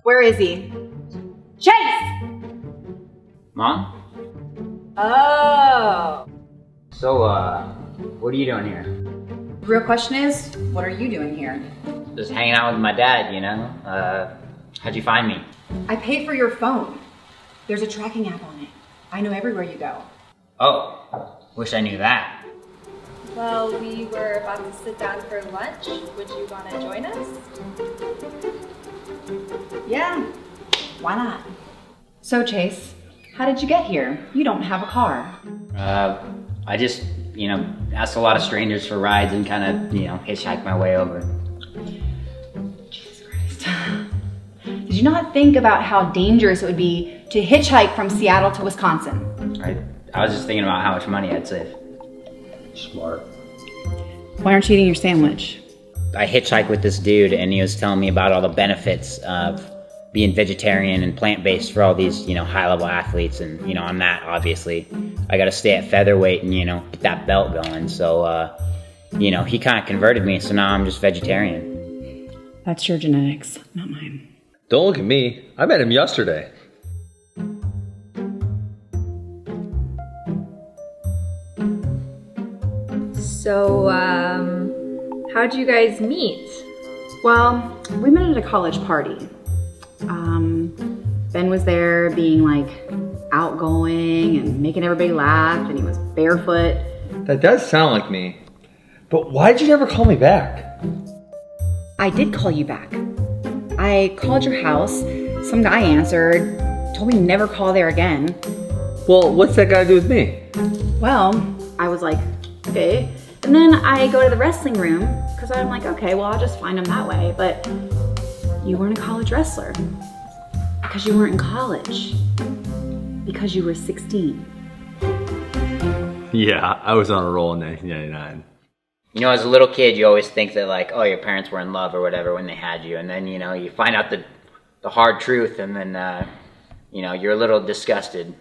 Where is he? Chase! Mom? Oh. So, what are you doing here? The real question is, what are you doing here? Just hanging out with my dad, you know? How'd you find me? I paid for your phone. There's a tracking app on it. I know everywhere you go. Oh, wish I knew that. Well, we were about to sit down for lunch. Would you want to join us? Yeah, why not? So Chase, how did you get here? You don't have a car. I just, asked a lot of strangers for rides and kind of, hitchhiked my way over. Jesus Christ. Did you not think about how dangerous it would be to hitchhike from Seattle to Wisconsin? I was just thinking about how much money I'd save. Smart. Why aren't you eating your sandwich? I hitchhiked with this dude and he was telling me about all the benefits of being vegetarian and plant-based for all these, high-level athletes. And, on that, obviously, I got to stay at featherweight and, get that belt going. So, he kind of converted me. So now I'm just vegetarian. That's your genetics, not mine. Don't look at me. I met him yesterday. So, how'd you guys meet? Well, we met at a college party. Ben was there being like outgoing and making everybody laugh, and he was barefoot. That does sound like me. But why did you never call me back? I did call you back. I called your house, some guy answered, told me never call there again. Well, what's that got to do with me? Well, I was like, okay. And then I go to the wrestling room, because I'm like, okay, well, I'll just find him that way. But you weren't a college wrestler. Because you weren't in college. Because you were 16. Yeah, I was on a roll in 1999. As a little kid, you always think that, like, oh, your parents were in love or whatever when they had you. And then, you find out the hard truth, and then, you're a little disgusted.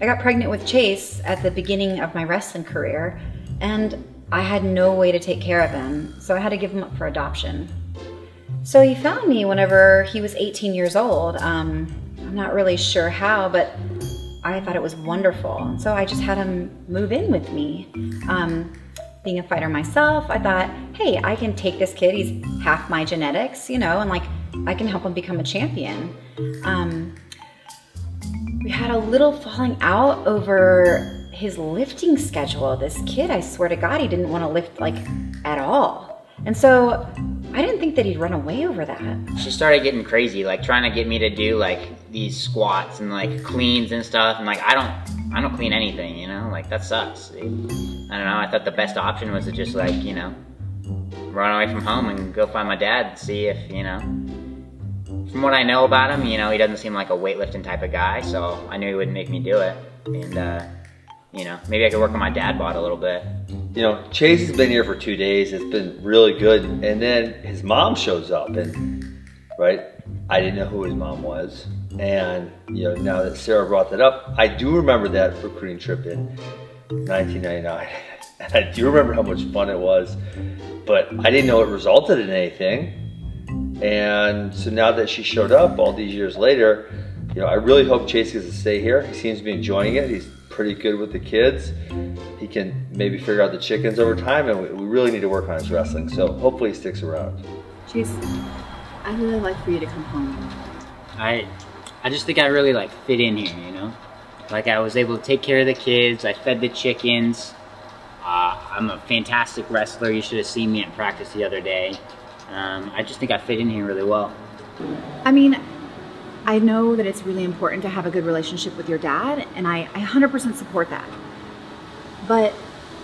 I got pregnant with Chase at the beginning of my wrestling career, and I had no way to take care of him, so I had to give him up for adoption. So he found me whenever he was 18 years old. I'm not really sure how, but I thought it was wonderful. So I just had him move in with me. Being a fighter myself, I thought, hey, I can take this kid, he's half my genetics, and like, I can help him become a champion. We had a little falling out over his lifting schedule. This kid, I swear to God, he didn't want to lift like at all. And so I didn't think that he'd run away over that. She started getting crazy, like trying to get me to do like these squats and like cleans and stuff. And like, I don't clean anything, like that sucks. I don't know. I thought the best option was to just like, run away from home and go find my dad and see if, from what I know about him, he doesn't seem like a weightlifting type of guy. So I knew he wouldn't make me do it. And, maybe I could work on my dad bod a little bit. Chase has been here for 2 days. It's been really good. And then his mom shows up and, right, I didn't know who his mom was. And, now that Sarah brought that up, I do remember that recruiting trip in 1999. And I do remember how much fun it was, but I didn't know it resulted in anything. And so now that she showed up all these years later, I really hope Chase gets to stay here. He seems to be enjoying it. He's pretty good with the kids. He can maybe figure out the chickens over time, and we really need to work on his wrestling. So hopefully he sticks around. Chase, I'd really like for you to come home. I just think I really like fit in here, Like I was able to take care of the kids. I fed the chickens. I'm a fantastic wrestler. You should have seen me at practice the other day. I just think I fit in here really well. I mean, I know that it's really important to have a good relationship with your dad, and I 100% support that. But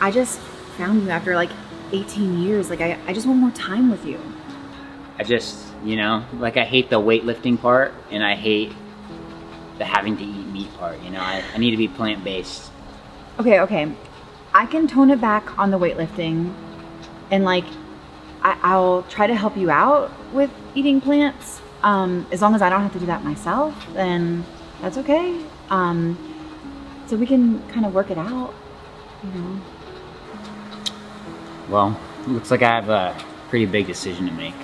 I just found you after like 18 years. Like I just want more time with you. I just, like I hate the weightlifting part, and I hate the having to eat meat part, I need to be plant-based. Okay. I can tone it back on the weightlifting, and like, I'll try to help you out with eating plants. As long as I don't have to do that myself, then that's okay. So we can kind of work it out, Well, looks like I have a pretty big decision to make.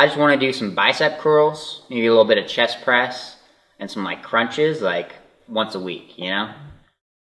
just want to do some bicep curls, maybe a little bit of chest press, and some like crunches like once a week, you know?